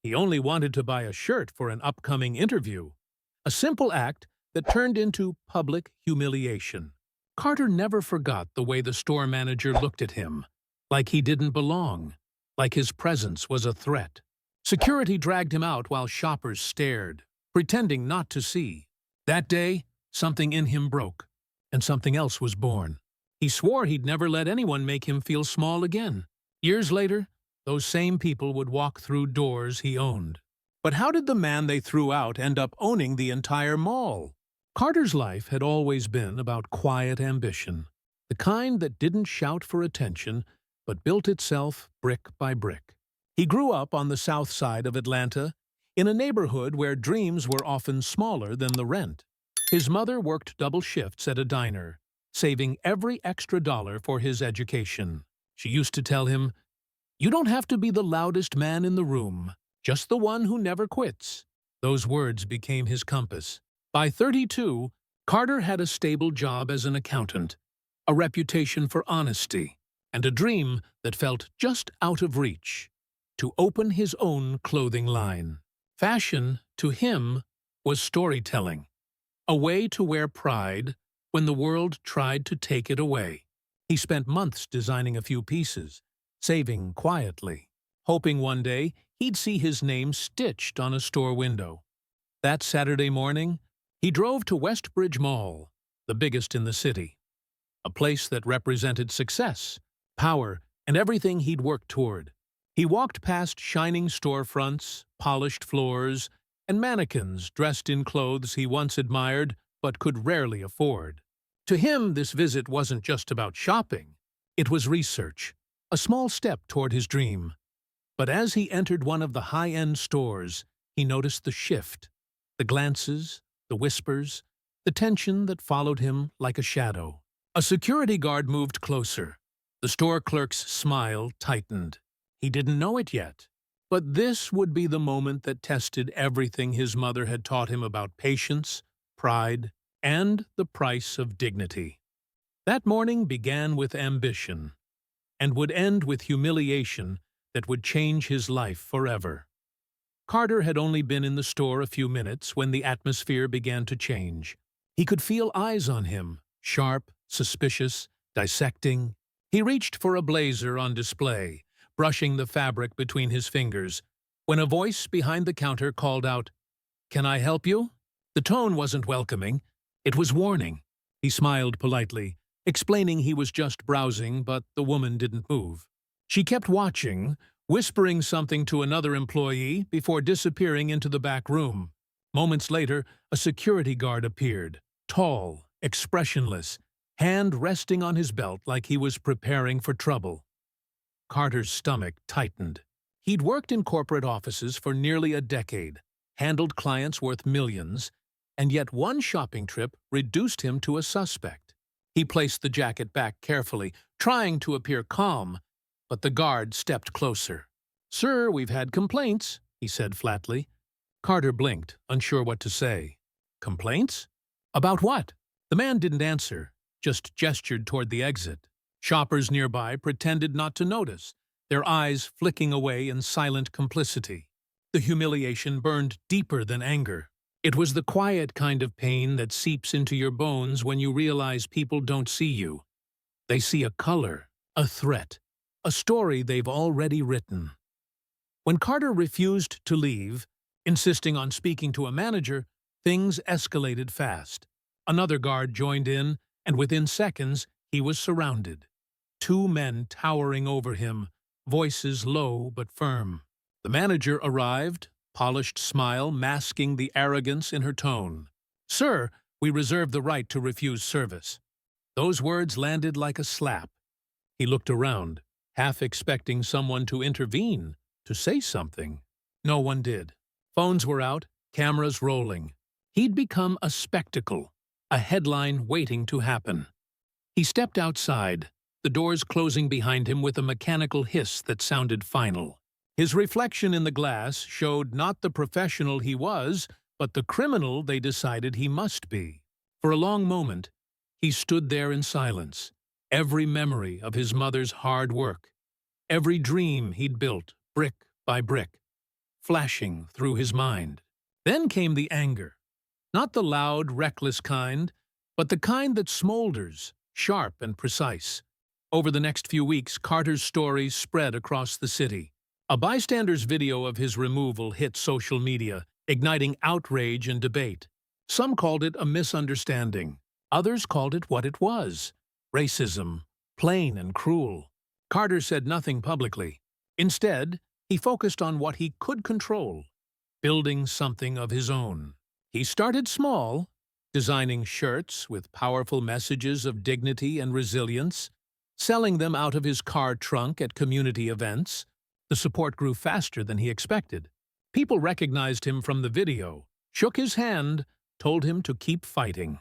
He only wanted to buy a shirt for an upcoming interview. A simple act that turned into public humiliation. Carter never forgot the way the store manager looked at him, like he didn't belong, like his presence was a threat. Security dragged him out while shoppers stared, pretending not to see. That day, something in him broke, and something else was born. He swore he'd never let anyone make him feel small again. Years later, those same people would walk through doors he owned. But how did the man they threw out end up owning the entire mall? Carter's life had always been about quiet ambition, the kind that didn't shout for attention, but built itself brick by brick. He grew up on the south side of Atlanta, in a neighborhood where dreams were often smaller than the rent. His mother worked double shifts at a diner, saving every extra dollar for his education. She used to tell him, "You don't have to be the loudest man in the room, just the one who never quits." Those words became his compass. By 32, Carter had a stable job as an accountant, a reputation for honesty, and a dream that felt just out of reach: to open his own clothing line. Fashion, to him, was storytelling, a way to wear pride when the world tried to take it away. He spent months designing a few pieces, saving quietly, hoping one day he'd see his name stitched on a store window. That Saturday morning, he drove to Westbridge Mall, the biggest in the city, a place that represented success, power, and everything he'd worked toward. He walked past shining storefronts, polished floors, and mannequins dressed in clothes he once admired but could rarely afford. To him, this visit wasn't just about shopping. It was research, a small step toward his dream. But as he entered one of the high-end stores, he noticed the shift, the glances, the whispers, the tension that followed him like a shadow. A security guard moved closer. The store clerk's smile tightened. He didn't know it yet, but this would be the moment that tested everything his mother had taught him about patience, pride, and the price of dignity. That morning began with ambition, and would end with humiliation that would change his life forever. Carter had only been in the store a few minutes when the atmosphere began to change. He could feel eyes on him, sharp, suspicious, dissecting. He reached for a blazer on display, brushing the fabric between his fingers, when a voice behind the counter called out, "Can I help you?" The tone wasn't welcoming. It was warning. He smiled politely, explaining he was just browsing, but the woman didn't move. She kept watching, whispering something to another employee before disappearing into the back room. Moments later, a security guard appeared, tall, expressionless, hand resting on his belt like he was preparing for trouble. Carter's stomach tightened. He'd worked in corporate offices for nearly a decade, handled clients worth millions, and yet one shopping trip reduced him to a suspect. He placed the jacket back carefully, trying to appear calm, but the guard stepped closer. "Sir, we've had complaints," he said flatly. Carter blinked, unsure what to say. "Complaints? About what?" The man didn't answer, just gestured toward the exit. Shoppers nearby pretended not to notice, their eyes flicking away in silent complicity. The humiliation burned deeper than anger. It was the quiet kind of pain that seeps into your bones when you realize people don't see you. They see a color, a threat, a story they've already written. When Carter refused to leave, insisting on speaking to a manager, things escalated fast. Another guard joined in, and within seconds, he was surrounded. Two men towering over him, voices low but firm. The manager arrived, polished smile masking the arrogance in her tone. "Sir, we reserve the right to refuse service." Those words landed like a slap. He looked around, half expecting someone to intervene, to say something. No one did. Phones were out, cameras rolling. He'd become a spectacle, a headline waiting to happen. He stepped outside, the doors closing behind him with a mechanical hiss that sounded final. His reflection in the glass showed not the professional he was, but the criminal they decided he must be. For a long moment, he stood there in silence, every memory of his mother's hard work, every dream he'd built, brick by brick, flashing through his mind. Then came the anger. Not the loud, reckless kind, but the kind that smolders, sharp and precise. Over the next few weeks, Carter's stories spread across the city. A bystander's video of his removal hit social media, igniting outrage and debate. Some called it a misunderstanding. Others called it what it was: racism, plain and cruel. Carter said nothing publicly. Instead, he focused on what he could control: building something of his own. He started small, designing shirts with powerful messages of dignity and resilience, selling them out of his car trunk at community events. The support grew faster than he expected. People recognized him from the video, shook his hand, told him to keep fighting.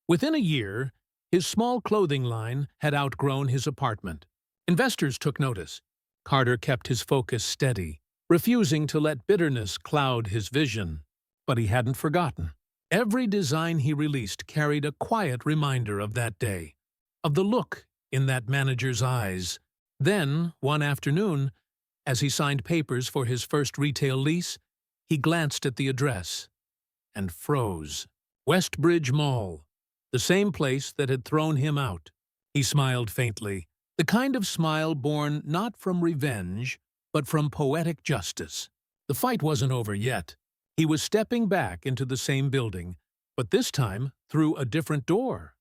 Within a year, his small clothing line had outgrown his apartment. Investors took notice. Carter kept his focus steady, refusing to let bitterness cloud his vision. But he hadn't forgotten. Every design he released carried a quiet reminder of that day, of the look in that manager's eyes. Then, one afternoon, as he signed papers for his first retail lease, he glanced at the address and froze. Westbridge Mall, the same place that had thrown him out. He smiled faintly, the kind of smile born not from revenge, but from poetic justice. The fight wasn't over yet. He was stepping back into the same building, but this time through a different door.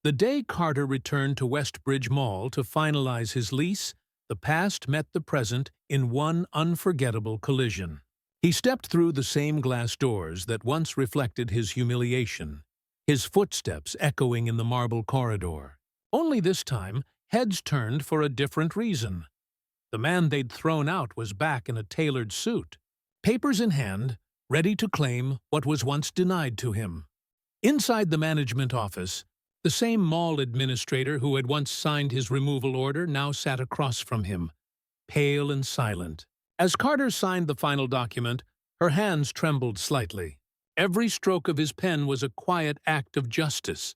The day Carter returned to Westbridge Mall to finalize his lease, the past met the present in one unforgettable collision. He stepped through the same glass doors that once reflected his humiliation, his footsteps echoing in the marble corridor. Only this time, heads turned for a different reason. The man they'd thrown out was back in a tailored suit, papers in hand, ready to claim what was once denied to him. Inside the management office, the same mall administrator who had once signed his removal order now sat across from him, pale and silent. As Carter signed the final document, her hands trembled slightly. Every stroke of his pen was a quiet act of justice.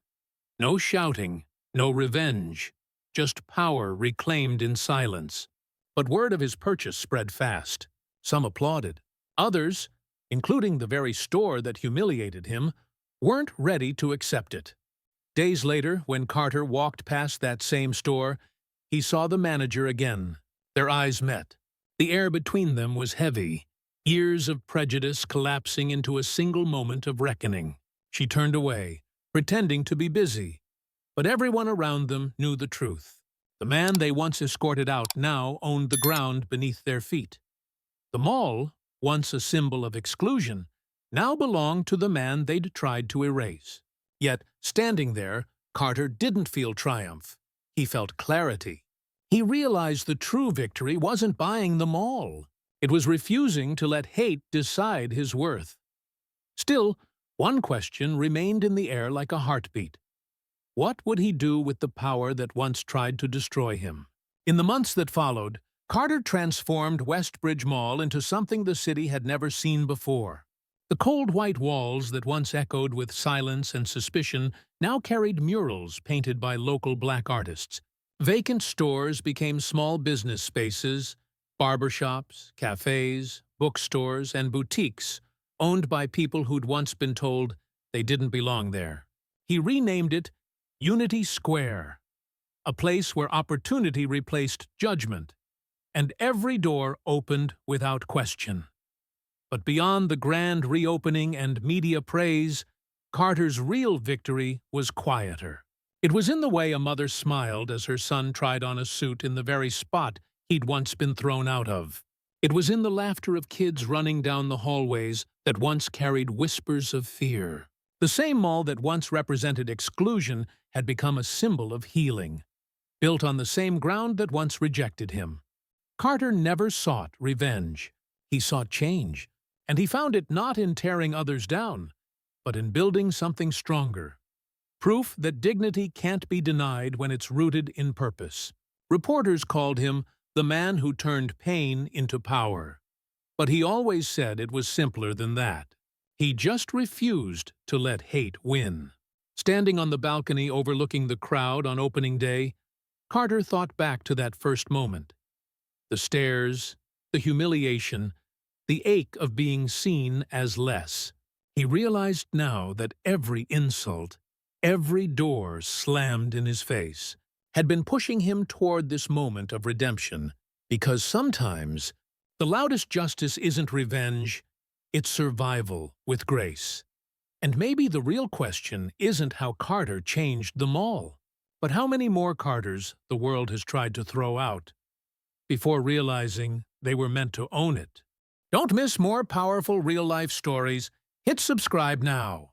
No shouting, no revenge, just power reclaimed in silence. But word of his purchase spread fast. Some applauded. Others, including the very store that humiliated him, weren't ready to accept it. Days later, when Carter walked past that same store, he saw the manager again. Their eyes met. The air between them was heavy, years of prejudice collapsing into a single moment of reckoning. She turned away, pretending to be busy. But everyone around them knew the truth. The man they once escorted out now owned the ground beneath their feet. The mall, once a symbol of exclusion, now belonged to the man they'd tried to erase. Yet, standing there, Carter didn't feel triumph. He felt clarity. He realized the true victory wasn't buying the mall. It was refusing to let hate decide his worth. Still, one question remained in the air like a heartbeat. What would he do with the power that once tried to destroy him? In the months that followed, Carter transformed Westbridge Mall into something the city had never seen before. The cold white walls that once echoed with silence and suspicion now carried murals painted by local black artists. Vacant stores became small business spaces, barbershops, cafes, bookstores, and boutiques owned by people who'd once been told they didn't belong there. He renamed it Unity Square, a place where opportunity replaced judgment, and every door opened without question. But beyond the grand reopening and media praise, Carter's real victory was quieter. It was in the way a mother smiled as her son tried on a suit in the very spot he'd once been thrown out of. It was in the laughter of kids running down the hallways that once carried whispers of fear. The same mall that once represented exclusion had become a symbol of healing, built on the same ground that once rejected him. Carter never sought revenge. He sought change, and he found it not in tearing others down, but in building something stronger. Proof that dignity can't be denied when it's rooted in purpose. Reporters called him the man who turned pain into power. But he always said it was simpler than that. He just refused to let hate win. Standing on the balcony overlooking the crowd on opening day, Carter thought back to that first moment. The stares, the humiliation, the ache of being seen as less. He realized now that every insult, every door slammed in his face, had been pushing him toward this moment of redemption, because sometimes the loudest justice isn't revenge, it's survival with grace. And maybe the real question isn't how Carter changed them all, but how many more Carters the world has tried to throw out before realizing they were meant to own it. Don't miss more powerful real-life stories. Hit subscribe now.